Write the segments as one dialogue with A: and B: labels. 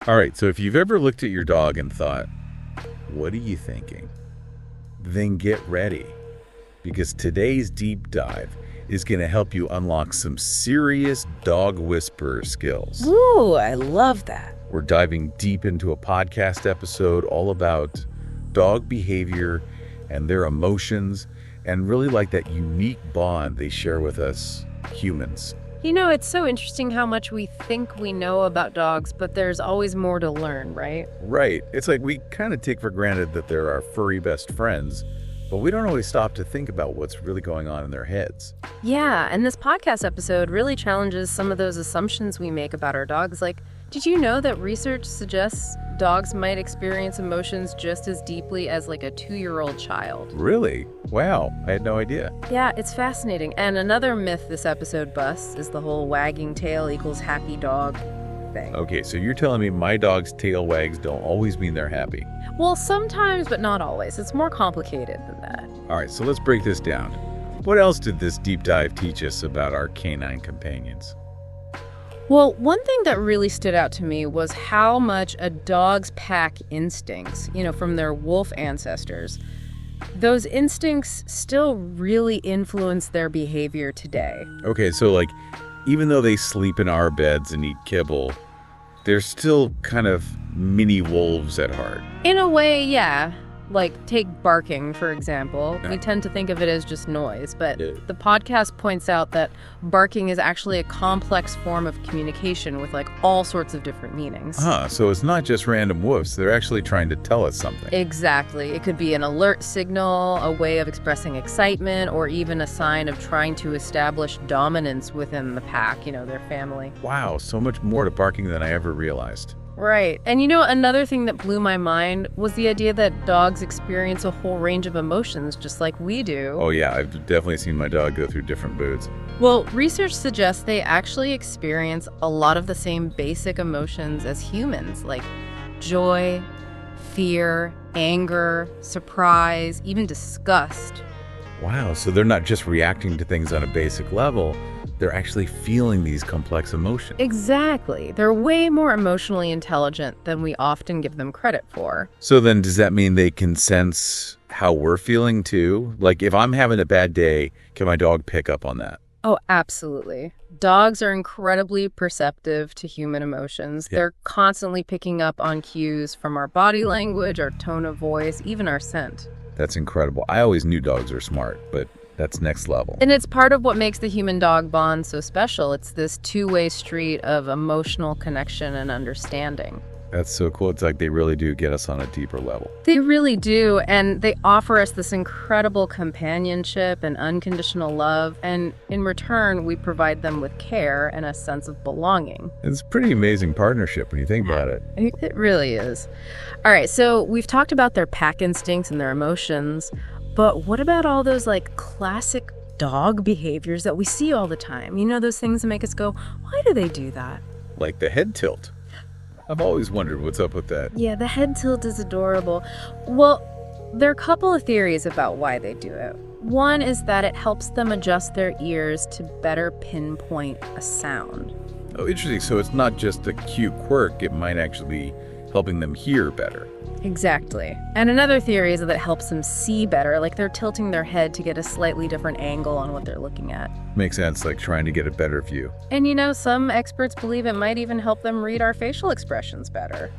A: All right, so if you've ever looked at your dog and thought, what are you thinking? Then get ready, because today's deep dive is going to help you unlock some serious dog whisperer skills.
B: Ooh, I love that.
A: We're diving deep into a podcast episode all about dog behavior and their emotions, and really like that unique bond they share with us humans.
B: You know, it's so interesting how much we think we know about dogs, but there's always more to learn, right?
A: Right. It's like we kind of take for granted that they're our furry best friends, but we don't always stop to think about what's really going on in their heads.
B: Yeah, and this podcast episode really challenges some of those assumptions we make about our dogs. Like, did you know that research suggests dogs might experience emotions just as deeply as like a 2-year-old child?
A: Really? Wow, I had no idea.
B: Yeah, it's fascinating. And another myth this episode busts is the whole wagging tail equals happy dog thing.
A: Okay, so you're telling me my dog's tail wags don't always mean they're happy.
B: Well, sometimes, but not always. It's more complicated than that.
A: All right, so let's break this down. What else did this deep dive teach us about our canine companions?
B: Well, one thing that really stood out to me was how much a dog's pack instincts, from their wolf ancestors, those instincts still really influence their behavior today.
A: Okay, so like, even though they sleep in our beds and eat kibble, they're still kind of mini wolves at heart.
B: In a way, yeah. Like, take barking, for example. We tend to think of it as just noise, but the podcast points out that barking is actually a complex form of communication with, all sorts of different meanings.
A: So it's not just random woofs. They're actually trying to tell us something.
B: Exactly. It could be an alert signal, a way of expressing excitement, or even a sign of trying to establish dominance within the pack, their family.
A: Wow, so much more to barking than I ever realized.
B: Right. And another thing that blew my mind was the idea that dogs experience a whole range of emotions just like we do.
A: Oh yeah, I've definitely seen my dog go through different moods.
B: Well, research suggests they actually experience a lot of the same basic emotions as humans, like joy, fear, anger, surprise, even disgust.
A: Wow, so they're not just reacting to things on a basic level. They're actually feeling these complex emotions.
B: Exactly. They're way more emotionally intelligent than we often give them credit for.
A: So then does that mean they can sense how we're feeling too? Like if I'm having a bad day, can my dog pick up on that?
B: Oh, absolutely. Dogs are incredibly perceptive to human emotions.
A: Yeah.
B: They're constantly picking up on cues from our body language, our tone of voice, even our scent.
A: That's incredible. I always knew dogs are smart, but that's next level.
B: And it's part of what makes the human-dog bond so special. It's this two-way street of emotional connection and understanding.
A: That's so cool. It's like they really do get us on a deeper level.
B: They really do, and they offer us this incredible companionship and unconditional love, and in return, we provide them with care and a sense of belonging.
A: It's a pretty amazing partnership when you think about it.
B: It really is. All right, so we've talked about their pack instincts and their emotions, but what about all those classic dog behaviors that we see all the time? Those things that make us go, why do they do that?
A: Like the head tilt. I've always wondered what's up with that.
B: Yeah, the head tilt is adorable. Well, there are a couple of theories about why they do it. One is that it helps them adjust their ears to better pinpoint a sound.
A: Oh, interesting. So it's not just a cute quirk. It might actually be helping them hear better.
B: Exactly. And another theory is that it helps them see better, like they're tilting their head to get a slightly different angle on what they're looking at.
A: Makes sense, like trying to get a better view.
B: And some experts believe it might even help them read our facial expressions better.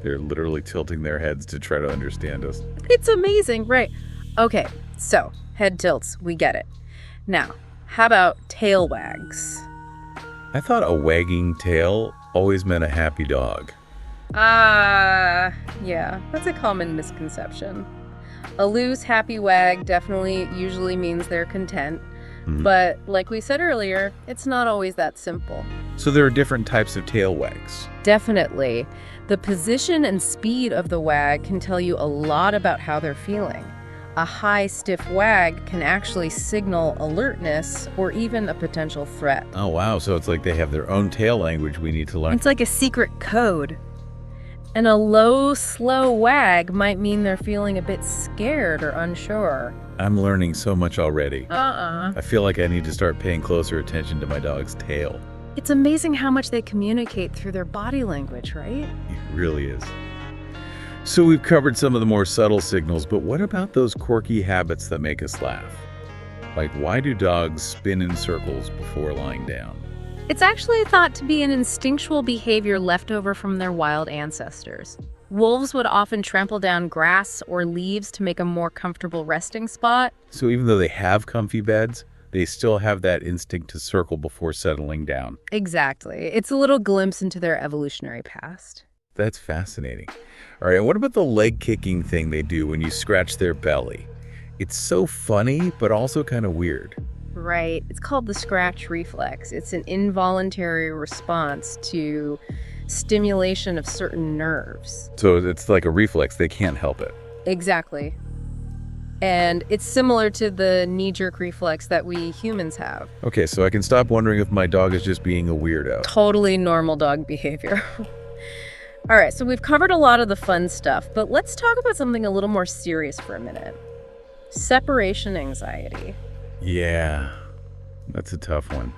A: They're literally tilting their heads to try to understand us.
B: It's amazing, right? Okay, so head tilts, we get it. Now, how about tail wags?
A: I thought a wagging tail always meant a happy dog.
B: Yeah, that's a common misconception. A loose, happy wag usually means they're content. Mm-hmm. But like we said earlier, it's not always that simple.
A: So there are different types of tail wags.
B: Definitely. The position and speed of the wag can tell you a lot about how they're feeling. A high, stiff wag can actually signal alertness or even a potential threat.
A: Oh, wow. So it's like they have their own tail language we need to learn.
B: It's like a secret code. And a low, slow wag might mean they're feeling a bit scared or unsure.
A: I'm learning so much already. I feel like I need to start paying closer attention to my dog's tail.
B: It's amazing how much they communicate through their body language, right?
A: It really is. So we've covered some of the more subtle signals, but what about those quirky habits that make us laugh? Like, why do dogs spin in circles before lying down?
B: It's actually thought to be an instinctual behavior left over from their wild ancestors. Wolves would often trample down grass or leaves to make a more comfortable resting spot.
A: So even though they have comfy beds, they still have that instinct to circle before settling down.
B: Exactly. It's a little glimpse into their evolutionary past.
A: That's fascinating. All right, and what about the leg kicking thing they do when you scratch their belly? It's so funny, but also kind of weird.
B: Right. It's called the scratch reflex. It's an involuntary response to stimulation of certain nerves.
A: So it's like a reflex. They can't help it.
B: Exactly. And it's similar to the knee-jerk reflex that we humans have.
A: Okay, so I can stop wondering if my dog is just being a weirdo.
B: Totally normal dog behavior. All right, so we've covered a lot of the fun stuff, but let's talk about something a little more serious for a minute. Separation anxiety.
A: Yeah, that's a tough one.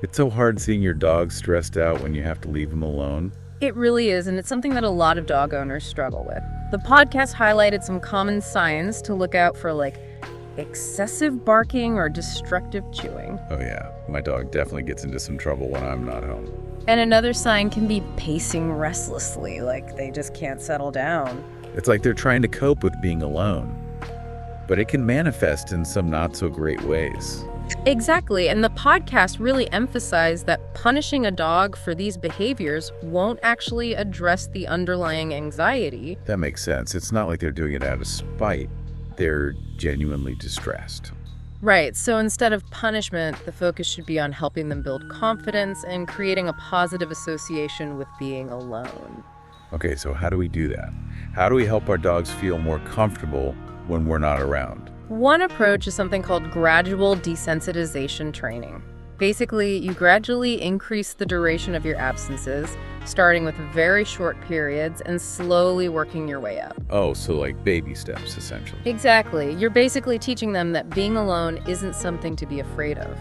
A: It's so hard seeing your dog stressed out when you have to leave him alone.
B: It really is, and it's something that a lot of dog owners struggle with. The podcast highlighted some common signs to look out for, like excessive barking or destructive chewing.
A: Oh yeah, my dog definitely gets into some trouble when I'm not home.
B: And another sign can be pacing restlessly, like they just can't settle down.
A: It's like they're trying to cope with being alone. But it can manifest in some not so great ways.
B: Exactly, and the podcast really emphasized that punishing a dog for these behaviors won't actually address the underlying anxiety.
A: That makes sense. It's not like they're doing it out of spite. They're genuinely distressed.
B: Right, so instead of punishment, the focus should be on helping them build confidence and creating a positive association with being alone.
A: Okay, so how do we do that? How do we help our dogs feel more comfortable when we're not around?
B: One approach is something called gradual desensitization training. Basically, you gradually increase the duration of your absences, starting with very short periods and slowly working your way up.
A: Oh, so like baby steps, essentially.
B: Exactly. You're basically teaching them that being alone isn't something to be afraid of.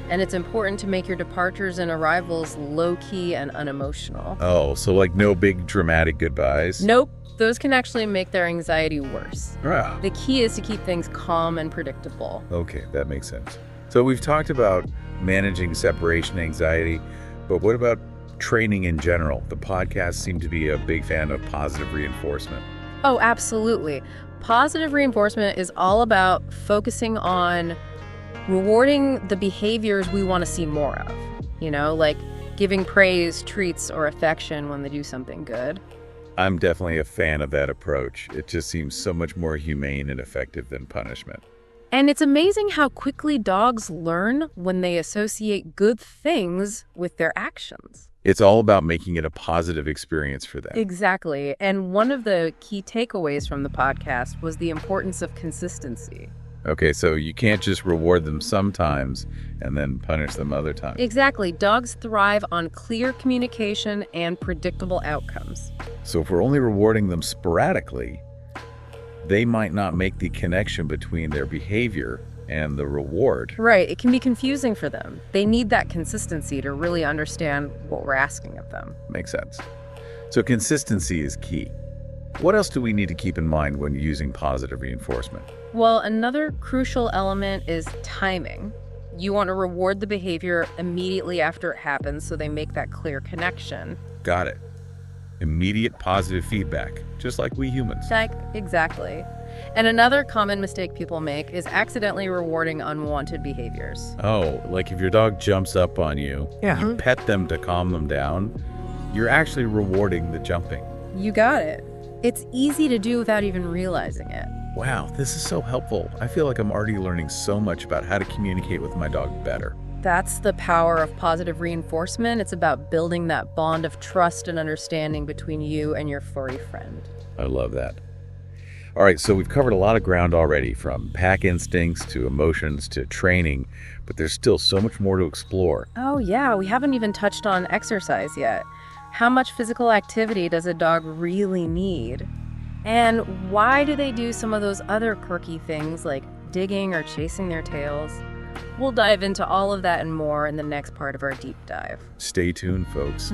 B: And it's important to make your departures and arrivals low-key and unemotional.
A: Oh, so like no big dramatic goodbyes?
B: Nope. Those can actually make their anxiety worse.
A: Ah.
B: The key is to keep things calm and predictable.
A: Okay, that makes sense. So we've talked about managing separation anxiety, but what about training in general? The podcast seemed to be a big fan of positive reinforcement.
B: Oh, absolutely. Positive reinforcement is all about focusing on rewarding the behaviors we want to see more of. Like giving praise, treats, or affection when they do something good.
A: I'm definitely a fan of that approach. It just seems so much more humane and effective than punishment.
B: And it's amazing how quickly dogs learn when they associate good things with their actions.
A: It's all about making it a positive experience for them.
B: Exactly. And one of the key takeaways from the podcast was the importance of consistency.
A: Okay, so you can't just reward them sometimes and then punish them other times.
B: Exactly. Dogs thrive on clear communication and predictable outcomes.
A: So if we're only rewarding them sporadically, they might not make the connection between their behavior and the reward.
B: Right. It can be confusing for them. They need that consistency to really understand what we're asking of them.
A: Makes sense. So consistency is key. What else do we need to keep in mind when using positive reinforcement?
B: Well, another crucial element is timing. You want to reward the behavior immediately after it happens so they make that clear connection.
A: Got it. Immediate positive feedback, just like we humans.
B: Exactly. And another common mistake people make is accidentally rewarding unwanted behaviors.
A: Oh, like if your dog jumps up on you, you pet them to calm them down, you're actually rewarding the jumping.
B: You got it. It's easy to do without even realizing it.
A: Wow, this is so helpful. I feel like I'm already learning so much about how to communicate with my dog better.
B: That's the power of positive reinforcement. It's about building that bond of trust and understanding between you and your furry friend.
A: I love that. All right, so we've covered a lot of ground already, from pack instincts to emotions to training, but there's still so much more to explore.
B: Oh yeah, we haven't even touched on exercise yet. How much physical activity does a dog really need? And why do they do some of those other quirky things like digging or chasing their tails? We'll dive into all of that and more in the next part of our deep dive.
A: Stay tuned, folks.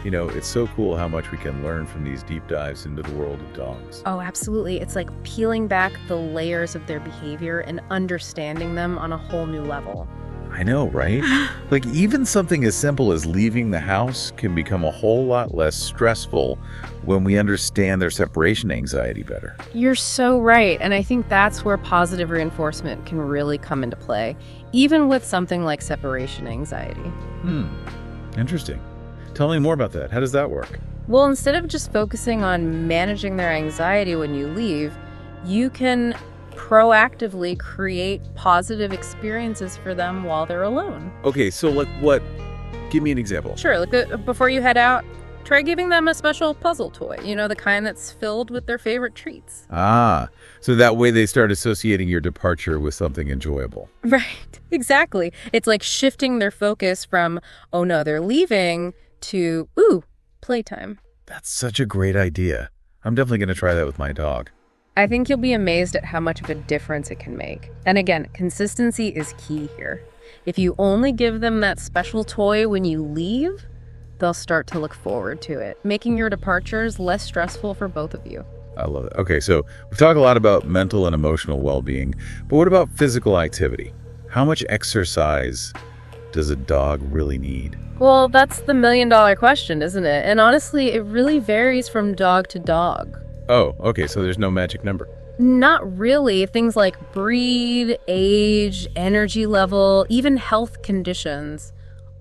A: It's so cool how much we can learn from these deep dives into the world of dogs.
B: Oh, absolutely. It's like peeling back the layers of their behavior and understanding them on a whole new level.
A: I know, right? Like, even something as simple as leaving the house can become a whole lot less stressful when we understand their separation anxiety better.
B: You're so right. And I think that's where positive reinforcement can really come into play, even with something like separation anxiety.
A: Interesting. Tell me more about that. How does that work?
B: Well, instead of just focusing on managing their anxiety when you leave, you can proactively create positive experiences for them while they're alone.
A: Okay, so like what? Give me an example.
B: Sure, like before you head out, try giving them a special puzzle toy, the kind that's filled with their favorite treats.
A: So that way they start associating your departure with something enjoyable.
B: Right, exactly. It's like shifting their focus from, oh no, they're leaving, to, ooh, playtime.
A: That's such a great idea. I'm definitely going to try that with my dog.
B: I think you'll be amazed at how much of a difference it can make. And again, consistency is key here. If you only give them that special toy when you leave, they'll start to look forward to it, making your departures less stressful for both of you.
A: I love it. Okay, so we've talked a lot about mental and emotional well-being, but what about physical activity? How much exercise does a dog really need?
B: Well, that's the million-dollar question, isn't it? And honestly, it really varies from dog to dog.
A: Oh, okay, so there's no magic number.
B: Not really. Things like breed, age, energy level, even health conditions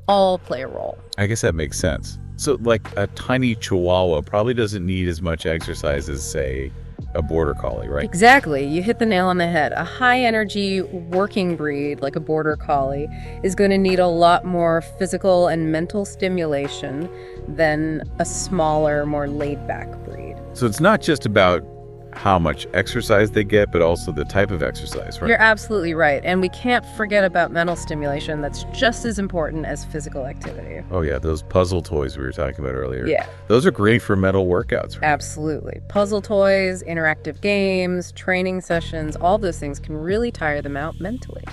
B: all play a role.
A: I guess that makes sense. So like a tiny Chihuahua probably doesn't need as much exercise as, say, a Border Collie, right?
B: Exactly. You hit the nail on the head. A high-energy working breed like a Border Collie is going to need a lot more physical and mental stimulation than a smaller, more laid-back breed.
A: So it's not just about how much exercise they get, but also the type of exercise, right?
B: You're absolutely right. And we can't forget about mental stimulation. That's just as important as physical activity.
A: Oh, yeah, those puzzle toys we were talking about earlier.
B: Yeah.
A: Those are great for mental workouts, right?
B: Absolutely. Puzzle toys, interactive games, training sessions, all those things can really tire them out mentally.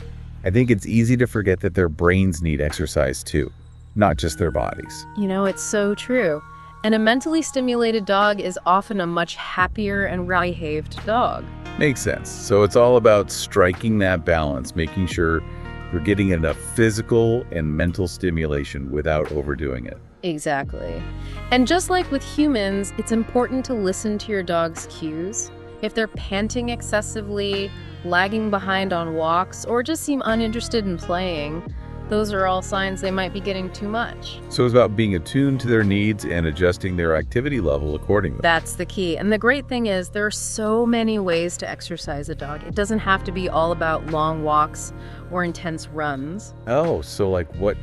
A: I think it's easy to forget that their brains need exercise too, not just their bodies.
B: It's so true. And a mentally stimulated dog is often a much happier and well-behaved dog.
A: Makes sense. So it's all about striking that balance, making sure you're getting enough physical and mental stimulation without overdoing it.
B: Exactly. And just like with humans, it's important to listen to your dog's cues. If they're panting excessively, lagging behind on walks, or just seem uninterested in playing, those are all signs they might be getting too much.
A: So it's about being attuned to their needs and adjusting their activity level accordingly.
B: That's the key. And the great thing is there are so many ways to exercise a dog. It doesn't have to be all about long walks or intense runs.
A: Oh, so like what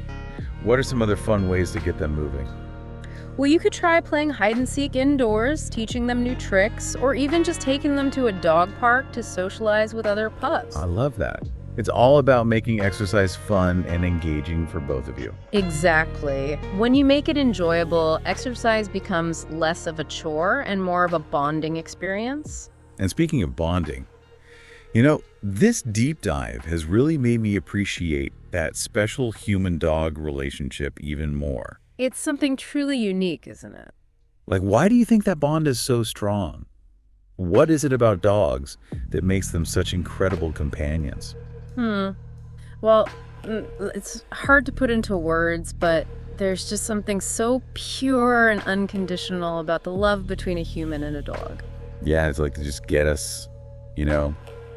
A: are some other fun ways to get them moving?
B: Well, you could try playing hide and seek indoors, teaching them new tricks, or even just taking them to a dog park to socialize with other pups.
A: I love that. It's all about making exercise fun and engaging for both of you.
B: Exactly. When you make it enjoyable, exercise becomes less of a chore and more of a bonding experience.
A: And speaking of bonding, this deep dive has really made me appreciate that special human-dog relationship even more.
B: It's something truly unique, isn't it?
A: Like, why do you think that bond is so strong? What is it about dogs that makes them such incredible companions?
B: Well, it's hard to put into words, but there's just something so pure and unconditional about the love between a human and a dog.
A: Yeah, it's like they just get us,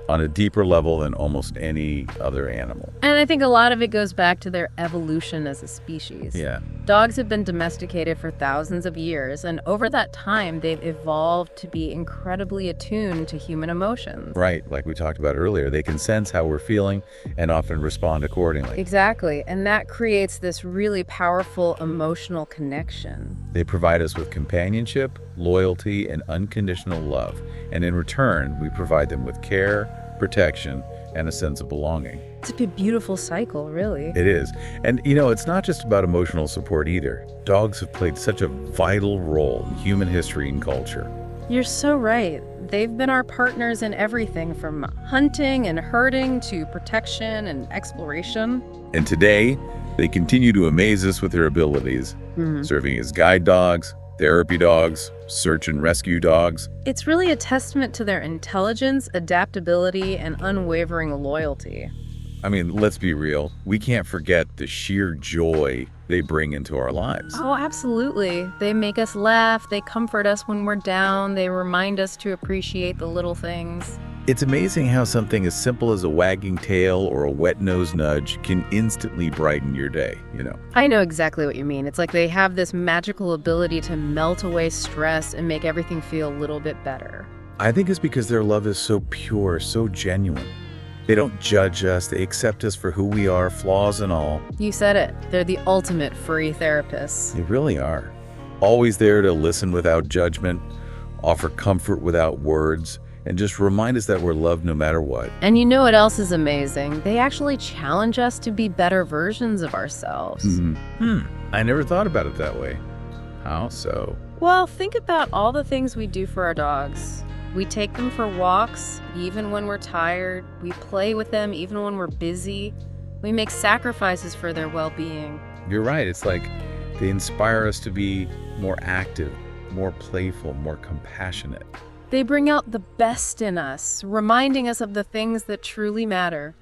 A: on a deeper level than almost any other animal.
B: And I think a lot of it goes back to their evolution as a species.
A: Yeah.
B: Dogs have been domesticated for thousands of years, and over that time, they've evolved to be incredibly attuned to human emotions.
A: Right, like we talked about earlier, they can sense how we're feeling and often respond accordingly.
B: Exactly, and that creates this really powerful emotional connection.
A: They provide us with companionship, loyalty, and unconditional love, and in return, we provide them with care, protection, and a sense of belonging.
B: It's a beautiful cycle, really.
A: It is. And, it's not just about emotional support either. Dogs have played such a vital role in human history and culture.
B: You're so right. They've been our partners in everything from hunting and herding to protection and exploration.
A: And today, they continue to amaze us with their abilities, serving as guide dogs, therapy dogs, search and rescue dogs.
B: It's really a testament to their intelligence, adaptability, and unwavering loyalty.
A: I mean, let's be real. We can't forget the sheer joy they bring into our lives.
B: Oh, absolutely. They make us laugh. They comfort us when we're down. They remind us to appreciate the little things.
A: It's amazing how something as simple as a wagging tail or a wet nose nudge can instantly brighten your day, you know?
B: I know exactly what you mean. It's like they have this magical ability to melt away stress and make everything feel a little bit better.
A: I think it's because their love is so pure, so genuine. They don't judge us. They accept us for who we are, flaws and all.
B: You said it. They're the ultimate furry therapists.
A: They really are. Always there to listen without judgment, offer comfort without words, and just remind us that we're loved no matter what.
B: And you know what else is amazing? They actually challenge us to be better versions of ourselves.
A: I never thought about it that way. How so?
B: Well, think about all the things we do for our dogs. We take them for walks, even when we're tired. We play with them, even when we're busy. We make sacrifices for their well-being.
A: You're right. It's like they inspire us to be more active, more playful, more compassionate.
B: They bring out the best in us, reminding us of the things that truly matter.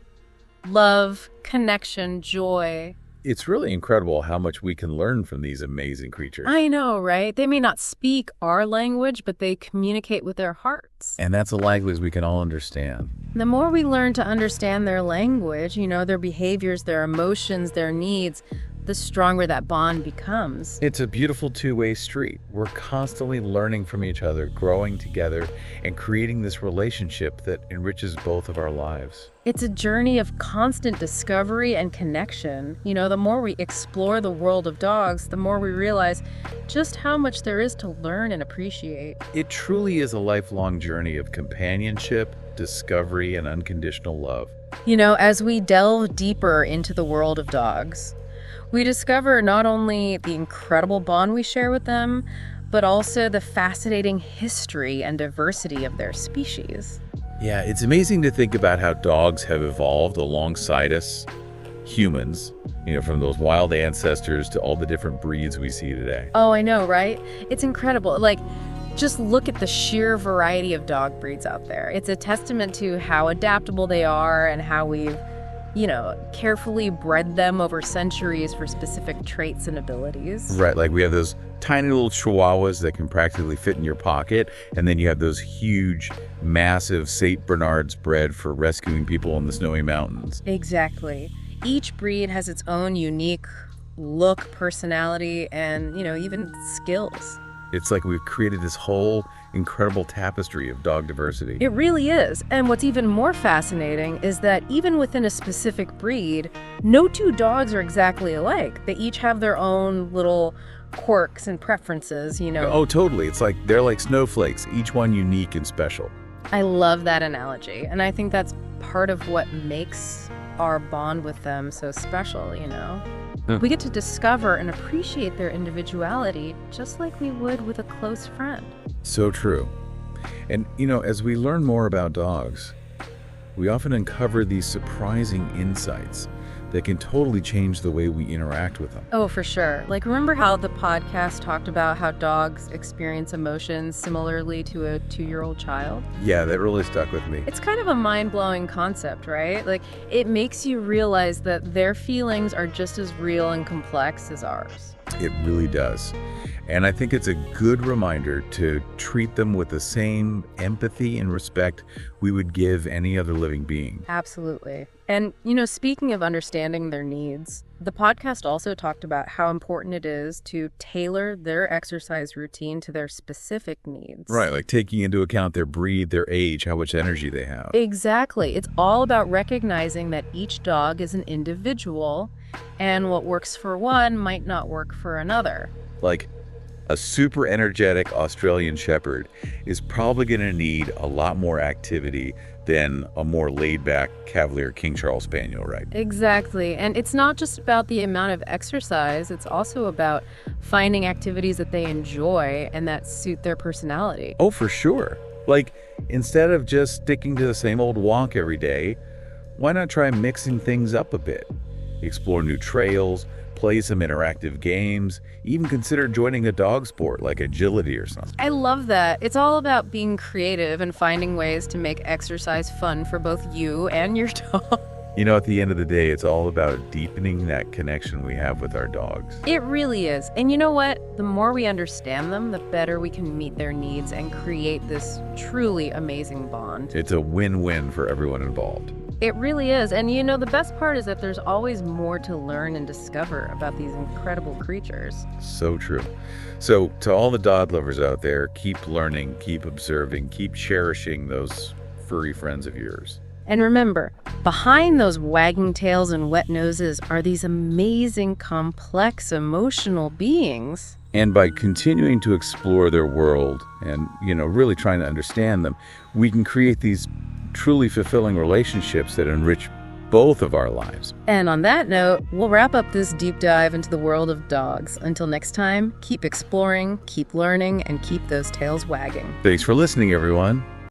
B: Love, connection, joy.
A: It's really incredible how much we can learn from these amazing creatures.
B: I know, right? They may not speak our language, but they communicate with their hearts.
A: And that's a language we can all understand.
B: The more we learn to understand their language, their behaviors, their emotions, their needs, the stronger that bond becomes.
A: It's a beautiful two-way street. We're constantly learning from each other, growing together, and creating this relationship that enriches both of our lives.
B: It's a journey of constant discovery and connection. The more we explore the world of dogs, the more we realize just how much there is to learn and appreciate.
A: It truly is a lifelong journey of companionship, discovery, and unconditional love.
B: As we delve deeper into the world of dogs, we discover not only the incredible bond we share with them, but also the fascinating history and diversity of their species.
A: Yeah, it's amazing to think about how dogs have evolved alongside us, humans, from those wild ancestors to all the different breeds we see today.
B: Oh, I know, right? It's incredible. Just look at the sheer variety of dog breeds out there. It's a testament to how adaptable they are and how we've carefully bred them over centuries for specific traits and abilities.
A: Right, like we have those tiny little chihuahuas that can practically fit in your pocket, and then you have those huge, massive St. Bernards bred for rescuing people in the snowy mountains.
B: Exactly. Each breed has its own unique look, personality, and, even skills.
A: It's like we've created this whole incredible tapestry of dog diversity.
B: It really is. And what's even more fascinating is that even within a specific breed, no two dogs are exactly alike. They each have their own little quirks and preferences,
A: Oh, totally. It's like they're like snowflakes, each one unique and special.
B: I love that analogy. And I think that's part of what makes our bond with them so special, We get to discover and appreciate their individuality just like we would with a close friend.
A: So true. And, as we learn more about dogs, we often uncover these surprising insights that can totally change the way we interact with them.
B: Oh, for sure. Remember how the podcast talked about how dogs experience emotions similarly to a 2-year-old child?
A: Yeah, that really stuck with me.
B: It's kind of a mind-blowing concept, right? It makes you realize that their feelings are just as real and complex as ours.
A: It really does. And I think it's a good reminder to treat them with the same empathy and respect we would give any other living being.
B: Absolutely. And, speaking of understanding their needs, the podcast also talked about how important it is to tailor their exercise routine to their specific needs.
A: Right, like taking into account their breed, their age, how much energy they have.
B: Exactly. It's all about recognizing that each dog is an individual, and what works for one might not work for another.
A: Like, A super energetic Australian Shepherd is probably going to need a lot more activity than a more laid-back Cavalier King Charles Spaniel, right?
B: Exactly. And it's not just about the amount of exercise, it's also about finding activities that they enjoy and that suit their personality.
A: Oh, for sure. Like, instead of just sticking to the same old walk every day, why not try mixing things up a bit? Explore new trails, play some interactive games, even consider joining a dog sport like agility or something.
B: I love that. It's all about being creative and finding ways to make exercise fun for both you and your dog.
A: You know, at the end of the day, it's all about deepening that connection we have with our dogs.
B: It really is. And you know what? The more we understand them, the better we can meet their needs and create this truly amazing bond.
A: It's a win-win for everyone involved.
B: It really is. And you know, the best part is that there's always more to learn and discover about these incredible creatures.
A: So true. So to all the dog lovers out there, keep learning, keep observing, keep cherishing those furry friends of yours.
B: And remember, behind those wagging tails and wet noses are these amazing, complex, emotional beings.
A: And by continuing to explore their world and, really trying to understand them, we can create these truly fulfilling relationships that enrich both of our lives.
B: And on that note, we'll wrap up this deep dive into the world of dogs. Until next time, keep exploring, keep learning, and keep those tails wagging.
A: Thanks for listening, everyone.